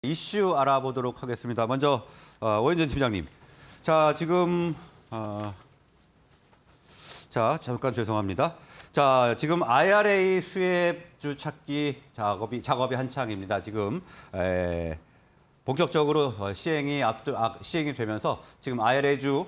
이슈 알아보도록 하겠습니다. 먼저 오현준 팀장님. 자, 지금 잠깐 죄송합니다. 자, 지금 IRA 수혜주 찾기 작업이 한창입니다. 지금 본격적으로 시행이 되면서 지금 IRA주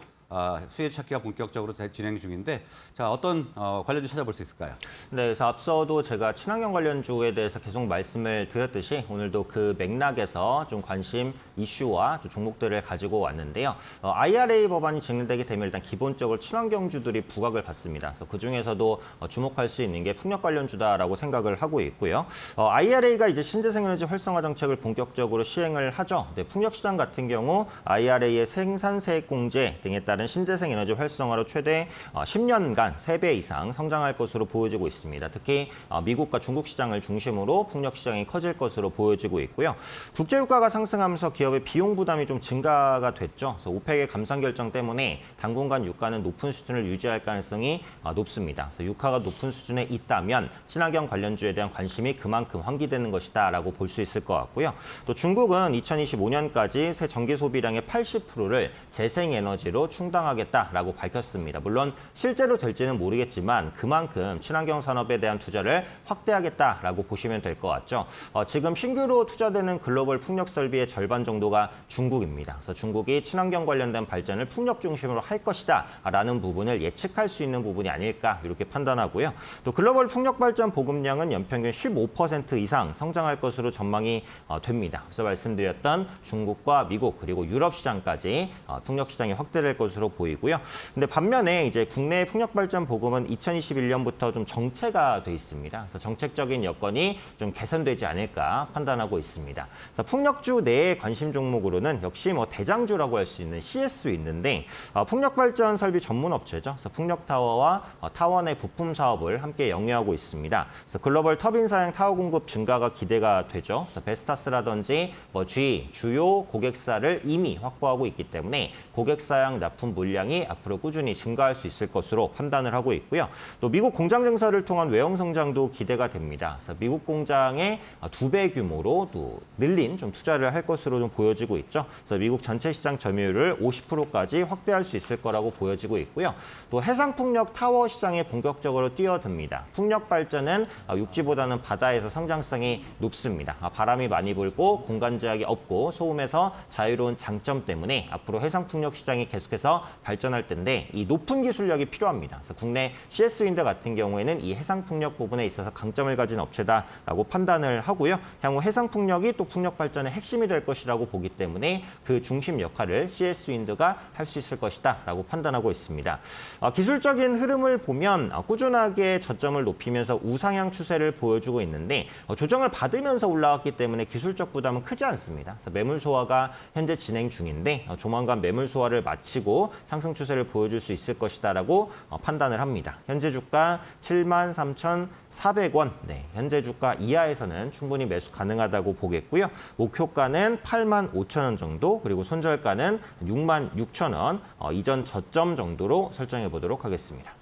수혜 찾기가 본격적으로 진행 중인데, 자, 어떤 관련주 찾아볼 수 있을까요? 네, 그래서 앞서도 제가 친환경 관련주에 대해서 계속 말씀을 드렸듯이 오늘도 그 맥락에서 좀 관심 이슈와 좀 종목들을 가지고 왔는데요. IRA 법안이 진행되게 되면 일단 기본적으로 친환경주들이 부각을 받습니다. 그래서 그중에서도 주목할 수 있는 게 풍력 관련주다라고 생각을 하고 있고요. IRA가 이제 신재생에너지 활성화 정책을 본격적으로 시행을 하죠. 네, 풍력 시장 같은 경우 IRA의 생산세액공제 등에 따른 신재생에너지 활성화로 최대 10년간 3배 이상 성장할 것으로 보여지고 있습니다. 특히 미국과 중국 시장을 중심으로 풍력 시장이 커질 것으로 보여지고 있고요. 국제유가가 상승하면서 기업의 비용 부담이 좀 증가가 됐죠. 그래서 오펙의 감산 결정 때문에 당분간 유가는 높은 수준을 유지할 가능성이 높습니다. 그래서 유가가 높은 수준에 있다면 친환경 관련주에 대한 관심이 그만큼 환기되는 것이다라고 볼 수 있을 것 같고요. 또 중국은 2025년까지 새 전기 소비량의 80%를 재생에너지로 충당하겠다라고 밝혔습니다. 물론 실제로 될지는 모르겠지만 그만큼 친환경 산업에 대한 투자를 확대하겠다라고 보시면 될 것 같죠. 지금 신규로 투자되는 글로벌 풍력 설비의 절반 정도가 중국입니다. 그래서 중국이 친환경 관련된 발전을 풍력 중심으로 할 것이다라는 부분을 예측할 수 있는 부분이 아닐까 이렇게 판단하고요. 또 글로벌 풍력 발전 보급량은 연평균 15% 이상 성장할 것으로 전망이 됩니다. 그래서 말씀드렸던 중국과 미국 그리고 유럽 시장까지 풍력 시장이 확대될 것으로 보이고요. 근데 반면에 이제 국내 풍력 발전 보급은 2021년부터 좀 정체가 돼 있습니다. 그래서 정책적인 여건이 좀 개선되지 않을까 판단하고 있습니다. 그래서 풍력주 내의 관심 종목으로는 역시 뭐 대장주라고 할 수 있는 CS도 있는데 풍력 발전 설비 전문 업체죠. 그래서 풍력 타워와 타워 내 부품 사업을 함께 영위하고 있습니다. 그래서 글로벌 터빈 사양 타워 공급 증가가 기대가 되죠. 그래서 베스타스라든지 GE 주요 고객사를 이미 확보하고 있기 때문에 고객사양 납품 물량이 앞으로 꾸준히 증가할 수 있을 것으로 판단을 하고 있고요. 또 미국 공장 증설을 통한 외형 성장도 기대가 됩니다. 그래서 미국 공장의 2배 규모로 또 늘린 좀 투자를 할 것으로 좀 보여지고 있죠. 그래서 미국 전체 시장 점유율을 50%까지 확대할 수 있을 거라고 보여지고 있고요. 또 해상 풍력 타워 시장에 본격적으로 뛰어듭니다. 풍력 발전은 육지보다는 바다에서 성장성이 높습니다. 바람이 많이 불고 공간 제약이 없고 소음에서 자유로운 장점 때문에 앞으로 해상 풍력 시장이 계속해서 발전할 텐데 이 높은 기술력이 필요합니다. 그래서 국내 CS윈드 같은 경우에는 이 해상 풍력 부분에 있어서 강점을 가진 업체다라고 판단을 하고요. 향후 해상 풍력이 또 풍력 발전의 핵심이 될 것이라고 보기 때문에 그 중심 역할을 CS윈드가 할 수 있을 것이다라고 판단하고 있습니다. 기술적인 흐름을 보면 꾸준하게 저점을 높이면서 우상향 추세를 보여주고 있는데 조정을 받으면서 올라왔기 때문에 기술적 부담은 크지 않습니다. 그래서 매물 소화가 현재 진행 중인데 조만간 매물 소화를 마치고 상승 추세를 보여줄 수 있을 것이다라고 판단을 합니다. 현재 주가 73,400원, 네, 현재 주가 이하에서는 충분히 매수 가능하다고 보겠고요. 목표가는 85,000원 정도, 그리고 손절가는 66,000원, 이전 저점 정도로 설정해 보도록 하겠습니다.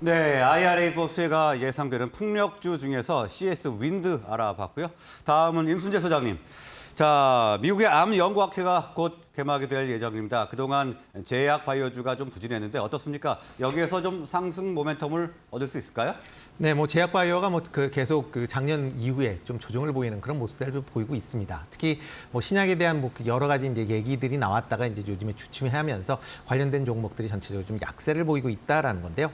네, IRA 보수가 예상되는 풍력주 중에서 CS 윈드 알아봤고요. 다음은 임순재 소장님. 자, 미국의 암 연구학회가 곧 개막이 될 예정입니다. 그동안 제약 바이오주가 좀 부진했는데 어떻습니까? 여기에서 좀 상승 모멘텀을 얻을 수 있을까요? 네, 제약 바이오가 계속 작년 이후에 좀 조정을 보이는 그런 모습을 보이고 있습니다. 특히 신약에 대한 여러 가지 이제 얘기들이 나왔다가 이제 요즘에 주춤하면서 관련된 종목들이 전체적으로 좀 약세를 보이고 있다라는 건데요.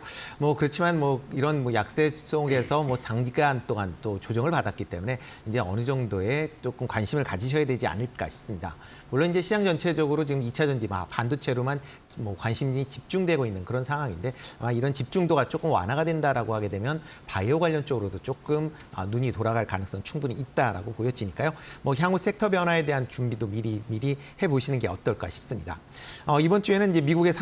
그렇지만 이런 약세 속에서 장기간 동안 또 조정을 받았기 때문에 이제 어느 정도의 조금 관심을 가지셔야 되지 않을까 싶습니다. 물론 이제 시장 전체적으로 지금 2차 전지 반도체로만 관심이 집중되고 있는 그런 상황인데 아마 이런 집중도가 조금 완화가 된다라고 하게 되면 바이오 관련 쪽으로도 조금 눈이 돌아갈 가능성 충분히 있다라고 보여지니까요. 향후 섹터 변화에 대한 준비도 미리 해보시는 게 어떨까 싶습니다. 이번 주에는 이제 미국의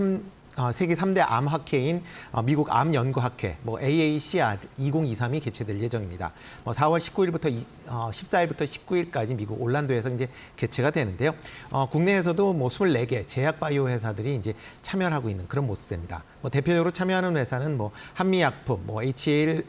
세계 3대 암학회인 미국 암연구학회 AACR 2023이 개최될 예정입니다. 4월 19일부터 14일부터 19일까지 미국 올란도에서 이제 개최가 되는데요. 국내에서도 24개 제약 바이오 회사들이 이제 참여를 하고 있는 그런 모습입니다. 대표적으로 참여하는 회사는 한미약품, HL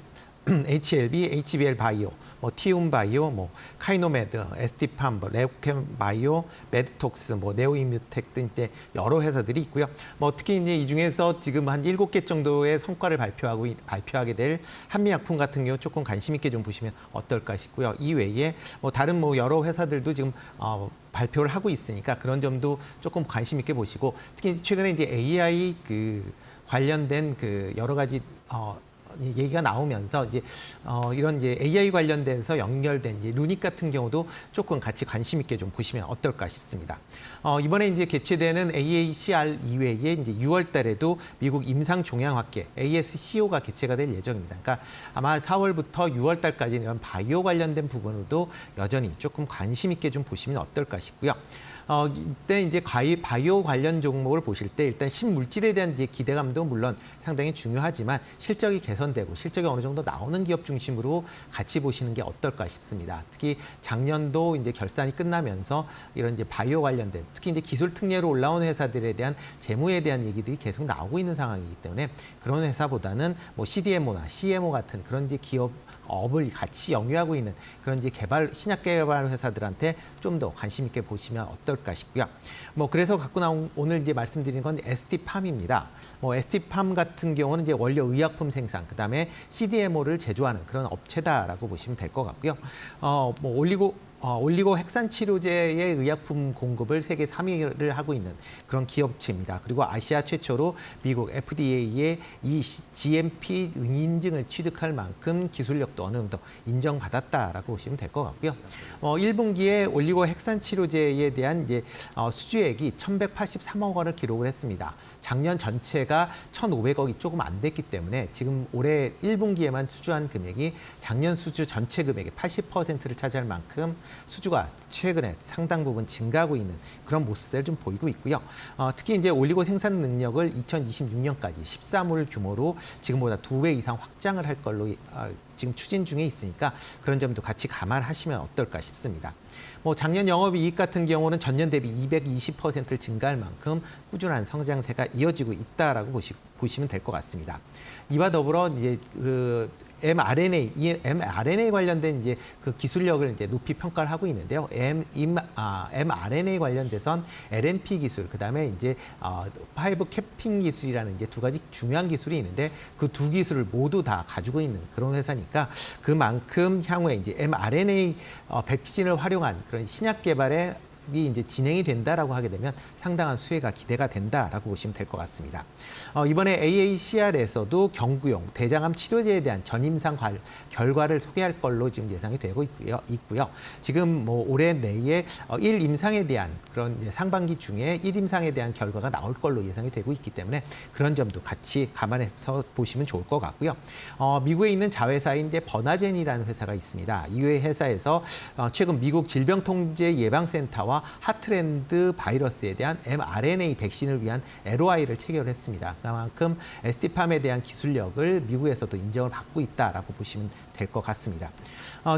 HLB, HBL 바이오, 뭐 티움 바이오, 뭐 카이노메드, ST팜, 뭐 레오캠 바이오, 메드톡스, 뭐 네오이뮤텍 등 이제 여러 회사들이 있고요. 뭐 특히 이제 이 중에서 지금 한 7개 정도의 성과를 발표하게 될 한미약품 같은 경우 조금 관심 있게 좀 보시면 어떨까 싶고요. 이 외에 뭐 다른 뭐 여러 회사들도 지금 발표를 하고 있으니까 그런 점도 조금 관심 있게 보시고, 특히 최근에 이제 AI 관련된 여러 가지 얘기가 나오면서 이제 이런 이제 AI 관련돼서 연결된 이제 루닉 같은 경우도 조금 같이 관심 있게 좀 보시면 어떨까 싶습니다. 이번에 이제 개최되는 AACR 이외에 이제 6월 달에도 미국 임상종양학회 ASCO가 개최가 될 예정입니다. 그러니까 아마 4월부터 6월 달까지는 이런 바이오 관련된 부분으로도 여전히 조금 관심 있게 좀 보시면 어떨까 싶고요. 이때 이제 바이오 관련 종목을 보실 때 일단 신물질에 대한 이제 기대감도 물론 상당히 중요하지만 실적이 개선되고 실적이 어느 정도 나오는 기업 중심으로 같이 보시는 게 어떨까 싶습니다. 특히 작년도 이제 결산이 끝나면서 이런 이제 바이오 관련된 특히 이제 기술 특례로 올라온 회사들에 대한 재무에 대한 얘기들이 계속 나오고 있는 상황이기 때문에 그런 회사보다는 뭐 CDMO나 CMO 같은 그런 이제 업을 같이 영위하고 있는 그런 이제 신약 개발 회사들한테 좀 더 관심 있게 보시면 어떨까 싶고요. 뭐 그래서 갖고 나온 오늘 이제 말씀드린 건 ST팜입니다. 뭐 ST팜 같은 경우는 이제 원료 의약품 생산, 그다음에 CDMO를 제조하는 그런 업체다라고 보시면 될 것 같고요. 뭐 올리고 핵산 치료제의 의약품 공급을 세계 3위를 하고 있는 그런 기업체입니다. 그리고 아시아 최초로 미국 FDA의 이 GMP 인증을 취득할 만큼 기술력도 어느 정도 인정받았다라고 보시면 될 것 같고요. 1분기에 올리고 핵산 치료제에 대한 이제 수주액이 1,183억 원을 기록을 했습니다. 작년 전체가 1,500억이 조금 안 됐기 때문에 지금 올해 1분기에만 수주한 금액이 작년 수주 전체 금액의 80%를 차지할 만큼 수주가 최근에 상당 부분 증가하고 있는 그런 모습을 좀 보이고 있고요. 특히 이제 올리고 생산 능력을 2026년까지 13월 규모로 지금보다 2배 이상 확장을 할 걸로 지금 추진 중에 있으니까 그런 점도 같이 감안하시면 어떨까 싶습니다. 뭐 작년 영업이익 같은 경우는 전년 대비 220%를 증가할 만큼 꾸준한 성장세가 이어지고 있다라고 보시면 될 것 같습니다. 이와 더불어 이제 mRNA 관련된 이제 그 기술력을 이제 높이 평가를 하고 있는데요. mRNA 관련돼선 LNP 기술, 그다음에 이제 파이브 캐핑 기술이라는 이제 두 가지 중요한 기술이 있는데 그 두 기술을 모두 다 가지고 있는 그런 회사니까 그만큼 향후에 이제 mRNA 백신을 활용한 그런 신약 개발에 이제 진행이 된다라고 하게 되면 상당한 수혜가 기대가 된다라고 보시면 될 것 같습니다. 이번에 AACR에서도 경구용 대장암 치료제에 대한 전임상 결과를 소개할 걸로 지금 예상이 되고 있고요. 지금 뭐 올해 내에 1임상에 대한 그런 상반기 중에 1임상에 대한 결과가 나올 걸로 예상이 되고 있기 때문에 그런 점도 같이 감안해서 보시면 좋을 것 같고요. 미국에 있는 자회사인 이제 버나젠이라는 회사가 있습니다. 이 회사에서 최근 미국 질병통제예방센터와 하트랜드 바이러스에 대한 mRNA 백신을 위한 LOI를 체결했습니다. 그만큼 ST팜에 대한 기술력을 미국에서도 인정을 받고 있다라고 보시면 될 것 같습니다.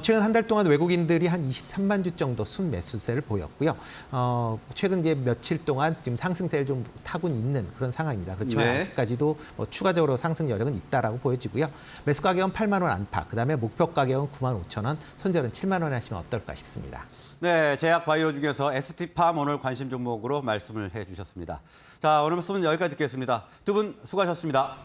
최근 한 달 동안 외국인들이 한 23만 주 정도 순매수세를 보였고요. 최근 이제 며칠 동안 지금 상승세를 좀 타고 있는 그런 상황입니다. 그렇지만 네. 아직까지도 추가적으로 상승 여력은 있다라고 보여지고요. 매수 가격은 8만 원 안팎, 그다음에 목표 가격은 9만 5천 원, 손절은 7만 원에 하시면 어떨까 싶습니다. 네, 제약 바이오 중에서 ST팜 오늘 관심 종목으로 말씀을 해주셨습니다. 자, 오늘 말씀은 여기까지 듣겠습니다. 두 분 수고하셨습니다.